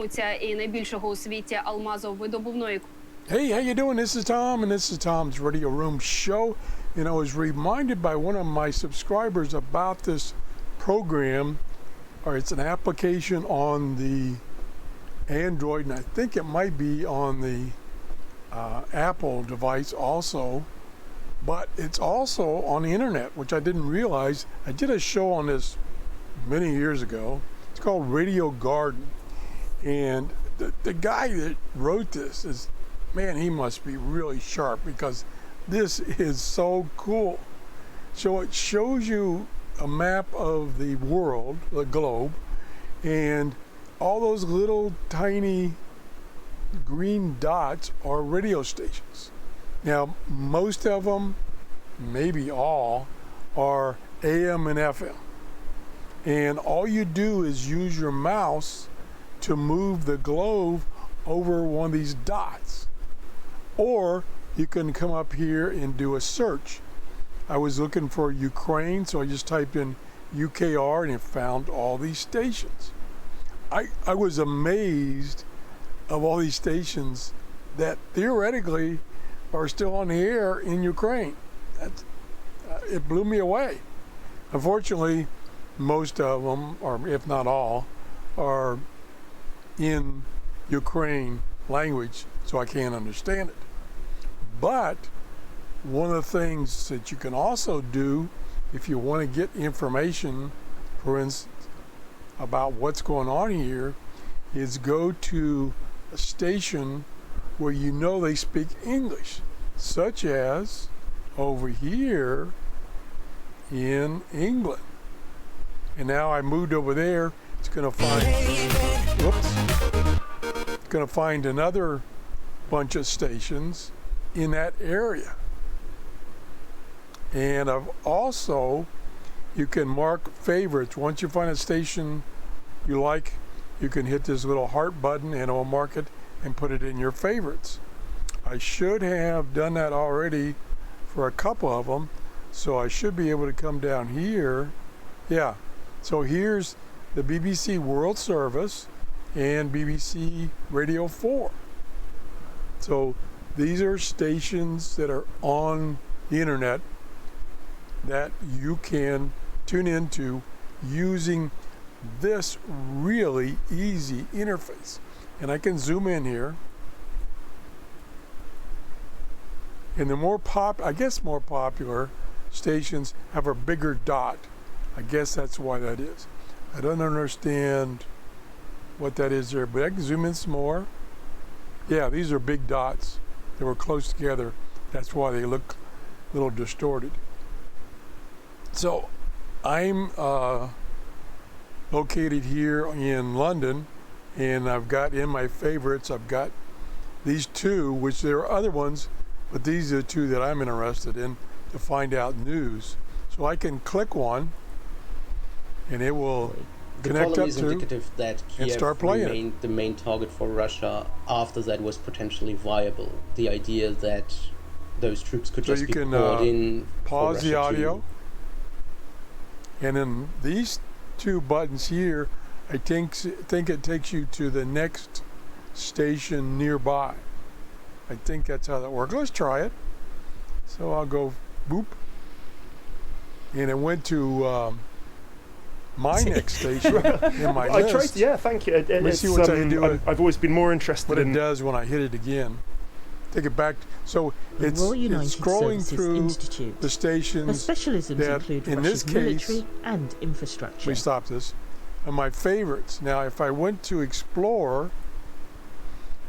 І найбільшого у світі алмазовидобувної. Hey, how you doing? This is Tom, and this is Tom's Radio Room Show. And I was reminded by one of my subscribers about this program, or it's an application on the Android, and I think it might be on the Apple device also, but it's also on the internet, which I didn't realize. I did a show on this many years ago. It's called Radio Garden. And the guy that wrote this is, man, he must be really sharp, because this is so cool. So it shows you a map of the world, the globe, and all those little tiny green dots are radio stations. Now, most of them, maybe all, are AM and FM. And all you do is use your mouse to move the globe over one of these dots. Or you can come up here and do a search. I was looking for Ukraine, so I just typed in UKR and it found all these stations. I was amazed of all these stations that theoretically are still on the air in Ukraine. It blew me away. Unfortunately, most of them, or if not all, are in Ukraine language, so I can't understand it. But one of the things that you can also do if you want to get information, for instance, about what's going on here, is go to a station where you know they speak English, such as over here in England. And now I moved over there, it's going to find, whoops, it's going to find another bunch of stations in that area. And I've also, you can mark favorites. Once you find a station you like, you can hit this little heart button and it will mark it and put it in your favorites. I should have done that already for a couple of them, so I should be able to come down here. Yeah, so here's the BBC World Service and BBC Radio 4. So these are stations that are on the internet that you can tune into using this really easy interface. And I can zoom in here. And the more more popular stations have a bigger dot. I guess that's why that is. I don't understand what that is there, but I can zoom in some more. Yeah, these are big dots. They were close together. That's why they look a little distorted. So I'm located here in London, and I've got in my favorites, I've got these two, which there are other ones, but these are the two that I'm interested in to find out news. So I can click one and it will connect up to that and start playing. Remained the main target for Russia after that was potentially viable. The idea that those troops could just be poured in. Pause the audio. And then these two buttons here, I think it takes you to the next station nearby. I think that's how that works. Let's try it. So I'll go boop. And it went to my next station in my list. Tried, yeah, thank you. Let me see what I do. I've always been more interested what in it does when I hit it again. Take it back. So it's scrolling through the stations that, in this case, and infrastructure. We stop this. And my favorites. Now, if I went to explore,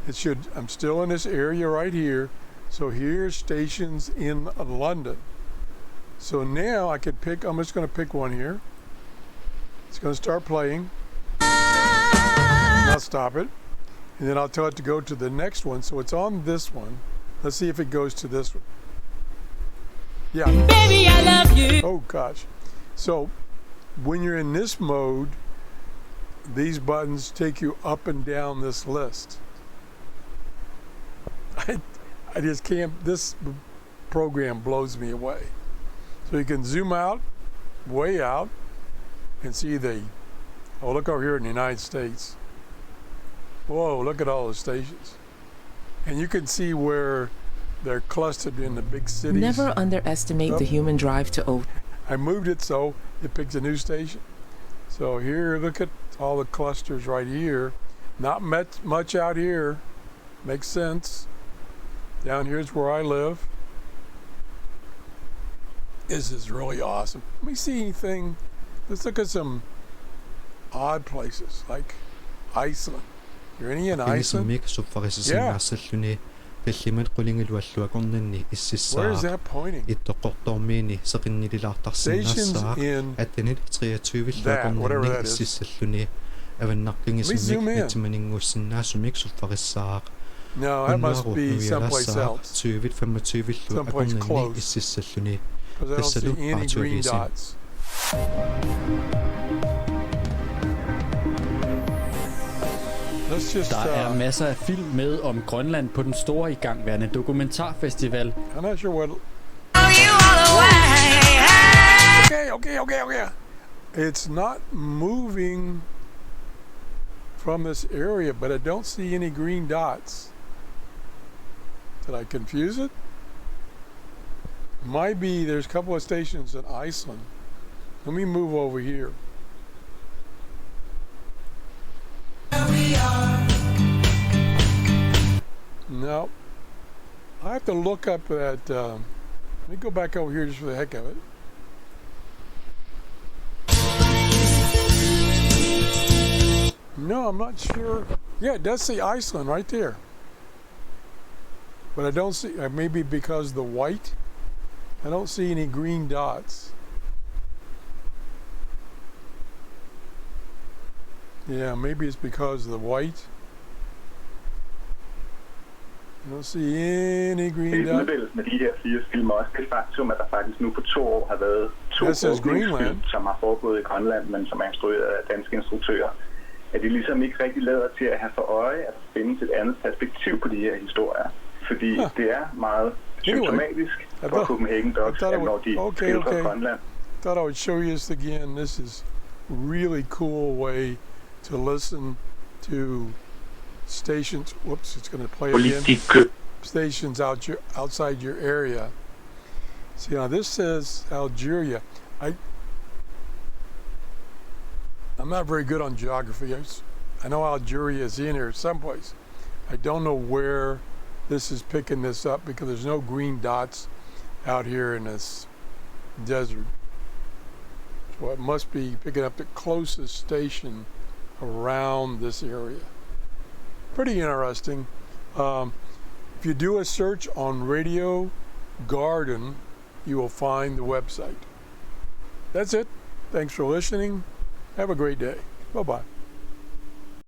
it should. I'm still in this area right here. So here's stations in London. So now I could pick. I'm just going to pick one here. It's going to start playing. I'll stop it. And then I'll tell it to go to the next one. So it's on this one. Let's see if it goes to this one. Yeah. Baby, I love you. Oh, gosh. So when you're in this mode, these buttons take you up and down this list. I just can't, this program blows me away. So you can zoom out, way out, and see the, oh, look over here in the United States. Whoa, look at all the stations. And you can see where they're clustered in the big cities. Never underestimate the human drive to open. I moved it so it picks a new station. So here, look at all the clusters right here. Not much out here. Makes sense. Down here's where I live. This is really awesome. Let me see anything. Let's look at some odd places like Iceland. You're any in Iceland? Yeah. Where is that pointing? Stations in that, whatever that is. Let me zoom in. No, that must be someplace else. Someplace close. Because I don't see any green dots. Der er masser af film med om Grønland på den store igangværende dokumentarfestival. I'm not sure what. Okay. It's not moving from this area, but I don't see any green dots. Did I confuse it? Might be there's a couple of stations in Iceland. Let me move over here. No. I have to look up that. Let me go back over here just for the heck of it. No, I'm not sure. Yeah, it does say Iceland right there. But I don't see, maybe because the white, I don't see any green dots. Yeah, maybe it's because of the white. I don't see any green dots. Med de her 4 film også det faktum, at der faktisk nu på 2 år har været 2 åbningsfilm, som har foregået i Grønland, men som er instrueret af danske instruktører. At de ligesom ikke rigtig lader til at have for øje, at der findes et andet perspektiv på de her historier. Fordi det er meget symptomatisk for Copenhagen Dogs, når de skildrer Grønland. I thought I would show you this again. This is a really cool way to listen to stations. Whoops, it's going to play again. Stations outside your area. See, now this says Algeria. I'm not very good on geography. I know Algeria is in here someplace. I don't know where this is picking this up because there's no green dots out here in this desert. So it must be picking up the closest station around this area. Pretty interesting. If you do a search on Radio Garden, you will find the website. That's it. Thanks for listening. Have a great day. Bye-bye.